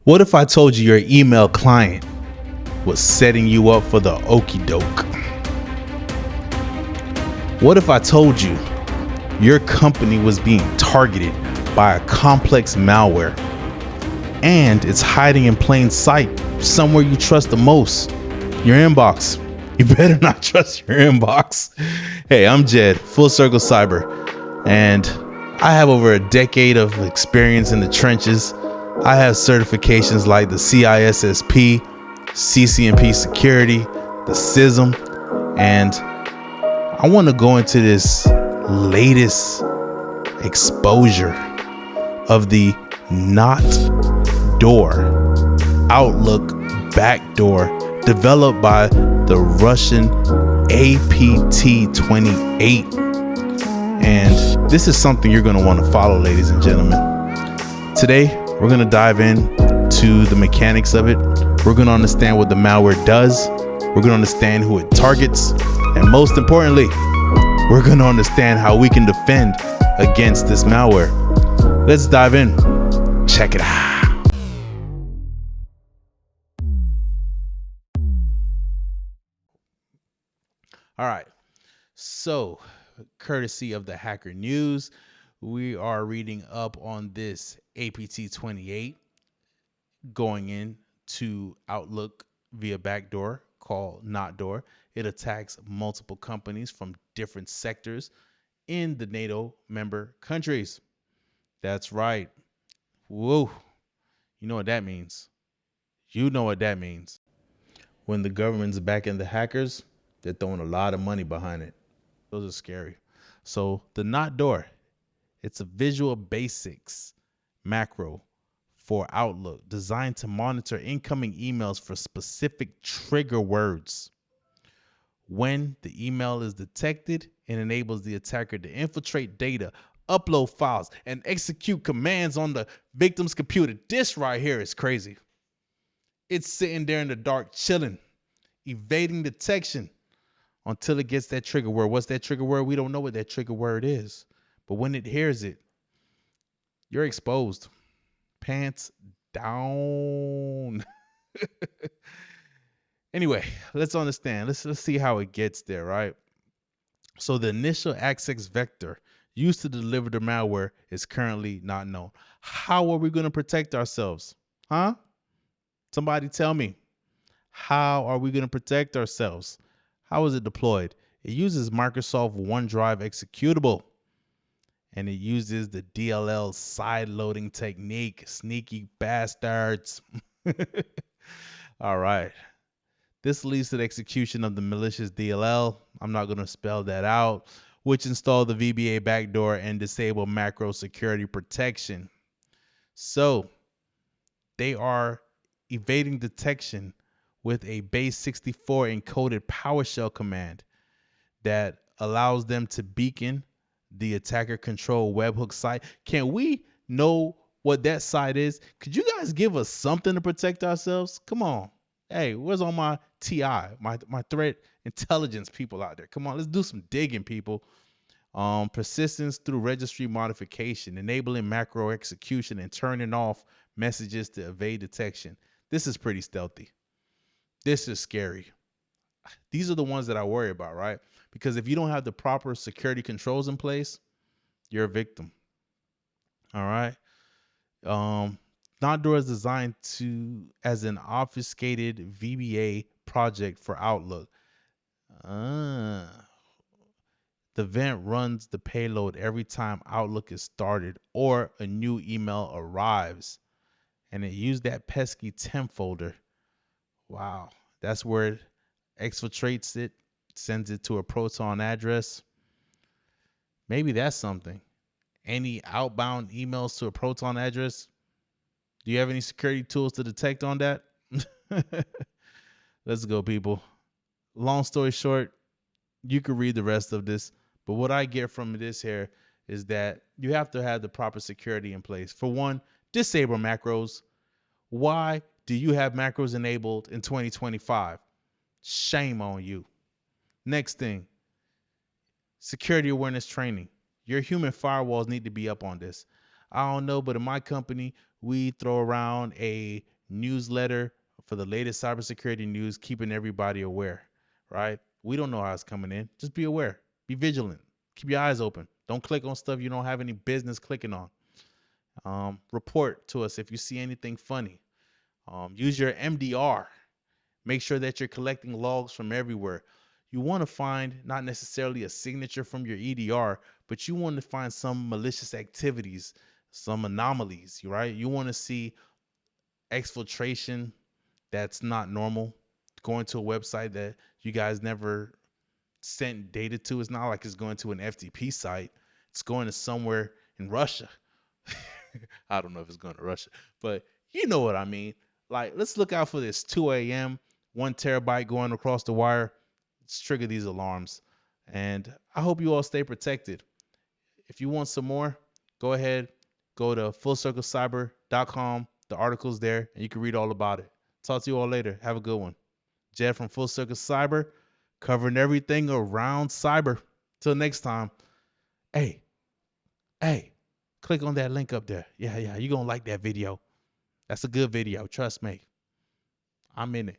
What if I told you your email client was setting you up for the okie doke? What if I told you your company was being targeted by a complex malware and it's hiding in plain sight somewhere you trust the most? Your inbox. You better not trust your inbox. Hey, I'm Jed, Full Circle Cyber, and I have over a decade of experience in the trenches. I have certifications like the CISSP, CCNP Security, the CISM, and I want to go into this latest exposure of the NotDoor Outlook Backdoor developed by the Russian APT28. And this is something you're going to want to follow, ladies and gentlemen. Today, we're going to dive into the mechanics of it. We're going to understand what the malware does. We're going to understand who it targets. And most importantly, we're going to understand how we can defend against this malware. Let's dive in. Check it out. All right. So, courtesy of the Hacker News, we are reading up on this APT28 going into Outlook via backdoor called NotDoor. It attacks multiple companies from different sectors in the NATO member countries. That's right. Whoa. You know what that means. You know what that means. When the government's backing the hackers, they're throwing a lot of money behind it. Those are scary. So the NotDoor, it's a Visual Basics macro for Outlook designed to monitor incoming emails for specific trigger words. When the email is detected, it enables the attacker to infiltrate data, upload files, and execute commands on the victim's computer. This right here is crazy. It's sitting there in the dark, chilling, evading detection until it gets that trigger word. What's that trigger word? We don't know what that trigger word is. But when it hears it, you're exposed. Pants down. Anyway, let's understand. Let's see how it gets there, right? So the initial access vector used to deliver the malware is currently not known. How are we going to protect ourselves? Huh? Somebody tell me. How are we going to protect ourselves? How is it deployed? It uses Microsoft OneDrive executable, and it uses the DLL side loading technique. Sneaky bastards. All right. This leads to the execution of the malicious DLL. I'm not going to spell that out, which install the VBA backdoor and disable macro security protection. So they are evading detection with a base 64 encoded PowerShell command that allows them to beacon the attacker control webhook site. Can we know what that site is? Could you guys give us something to protect ourselves? Come on. Hey, where's all my TI, my threat intelligence people out there? Come on, let's do some digging, people. Persistence through registry modification, enabling macro execution, and turning off messages to evade detection. This is pretty stealthy. This is scary. These are the ones that I worry about, right? Because if you don't have the proper security controls in place, you're a victim. All right. NotDoor is designed as an obfuscated VBA project for Outlook. The event runs the payload every time Outlook is started or a new email arrives. And it used that pesky temp folder. Wow. That's where it exfiltrates it, sends it to a Proton address. Maybe that's something. Any outbound emails to a Proton address? Do you have any security tools to detect on that? Let's go, people. Long story short, you can read the rest of this. But what I get from this here is that you have to have the proper security in place. For one, disable macros. Why do you have macros enabled in 2025? Shame on you. Next thing, security awareness training. Your human firewalls need to be up on this. I don't know, but in my company, we throw around a newsletter for the latest cybersecurity news, keeping everybody aware, right? We don't know how it's coming in. Just be aware, be vigilant, keep your eyes open. Don't click on stuff you don't have any business clicking on. Report to us if you see anything funny. Use your MDR. Make sure that you're collecting logs from everywhere. You want to find not necessarily a signature from your EDR, but you want to find some malicious activities, some anomalies, right? You want to see exfiltration that's not normal, going to a website that you guys never sent data to. It's not like it's going to an FTP site. It's going to somewhere in Russia. I don't know if it's going to Russia, but you know what I mean. Like, let's look out for this 2 a.m., 1 terabyte going across the wire. Let's trigger these alarms. And I hope you all stay protected. If you want some more, go ahead, go to fullcirclecyber.com. The article's there, and you can read all about it. Talk to you all later. Have a good one. Jed from Full Circle Cyber, covering everything around cyber. Till next time. Hey, click on that link up there. Yeah, you're going to like that video. That's a good video. Trust me. I'm in it.